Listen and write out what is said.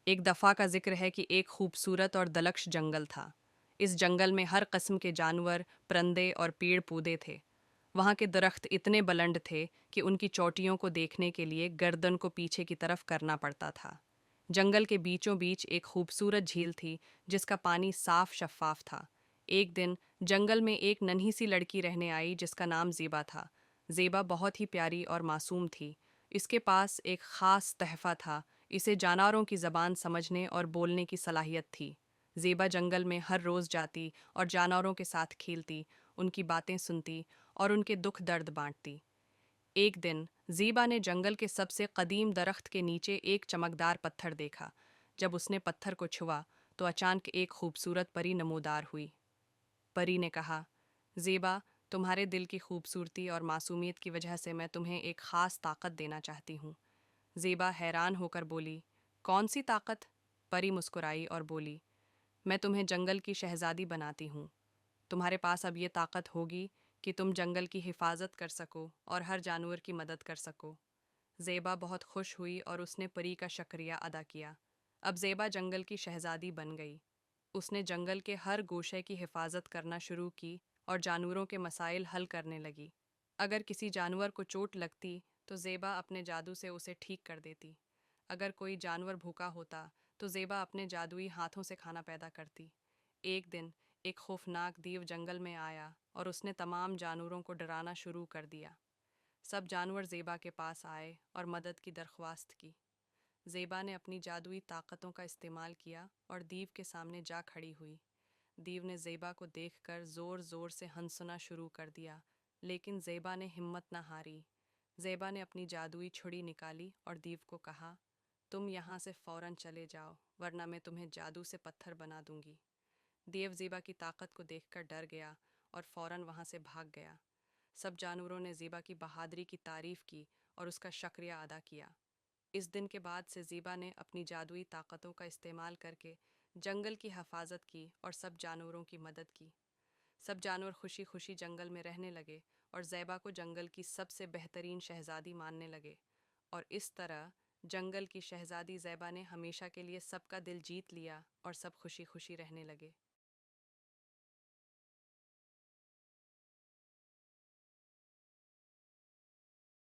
एक दफ़ा का जिक्र है कि एक खूबसूरत और दलक्ष जंगल था। इस जंगल में हर किस्म के जानवर, परिंदे और पेड़ पौधे थे। वहाँ के दरख्त इतने बुलंद थे कि उनकी चोटियों को देखने के लिए गर्दन को पीछे की तरफ करना पड़ता था। जंगल के बीचों बीच एक खूबसूरत झील थी जिसका पानी साफ शफाफ था। एक दिन जंगल में एक नन्ही सी लड़की रहने आई जिसका नाम ज़ेबा था। ज़ेबा बहुत ही प्यारी और मासूम थी। इसके पास एक ख़ास तहफ़ा था। इसे जानवरों की ज़बान समझने और बोलने की सलाहियत थी। ज़ेबा जंगल में हर रोज़ जाती और जानवरों के साथ खेलती, उनकी बातें सुनती और उनके दुख दर्द बांटती। एक दिन ज़ेबा ने जंगल के सबसे कदीम दरख्त के नीचे एक चमकदार पत्थर देखा। जब उसने पत्थर को छुआ तो अचानक एक खूबसूरत परी नमूदार हुई। परी ने कहा, ज़ेबा, तुम्हारे दिल की खूबसूरती और मासूमियत की वजह से मैं तुम्हें एक ख़ास ताकत देना चाहती हूँ। ज़ेबा हैरान होकर बोली, कौन सी ताकत? परी मुस्कुराई और बोली, मैं तुम्हें जंगल की शहज़ादी बनाती हूँ। तुम्हारे पास अब ये ताकत होगी कि तुम जंगल की हिफाजत कर सको और हर जानवर की मदद कर सको। ज़ेबा बहुत खुश हुई और उसने परी का शुक्रिया अदा किया। अब ज़ेबा जंगल की शहज़ादी बन गई। उसने जंगल के हर गोशे की हिफाजत करना शुरू की और जानवरों के मसाइल हल करने लगी। अगर किसी जानवर को चोट लगती तो ज़ेबा अपने जादू से उसे ठीक कर देती। अगर कोई जानवर भूखा होता तो ज़ेबा अपने जादुई हाथों से खाना पैदा करती। एक दिन एक खौफनाक दीव जंगल में आया और उसने तमाम जानवरों को डराना शुरू कर दिया। सब जानवर ज़ेबा के पास आए और मदद की दरख्वास्त की। ज़ेबा ने अपनी जादुई ताकतों का इस्तेमाल किया और दीव के सामने जा खड़ी हुई। दीव ने ज़ेबा को देखकर ज़ोर ज़ोर से हंसना शुरू कर दिया, लेकिन ज़ेबा ने हिम्मत न हारी। ज़ेबा ने अपनी जादुई छुरी निकाली और दीव को कहा, तुम यहाँ से फ़ौरन चले जाओ, वरना मैं तुम्हें जादू से पत्थर बना दूंगी। देव ज़ेबा की ताकत को देखकर डर गया और फ़ौरन वहाँ से भाग गया। सब जानवरों ने ज़ेबा की बहादुरी की तारीफ़ की और उसका शुक्रिया अदा किया। इस दिन के बाद से ज़ेबा ने अपनी जादुई ताकतों का इस्तेमाल करके जंगल की हिफाजत की और सब जानवरों की मदद की। सब जानवर खुशी खुशी जंगल में रहने लगे और ज़ेबा को जंगल की सबसे बेहतरीन शहज़ादी मानने लगे। और इस तरह जंगल की शहज़ादी ज़ेबा ने हमेशा के लिए सबका दिल जीत लिया और सब खुशी खुशी रहने लगे।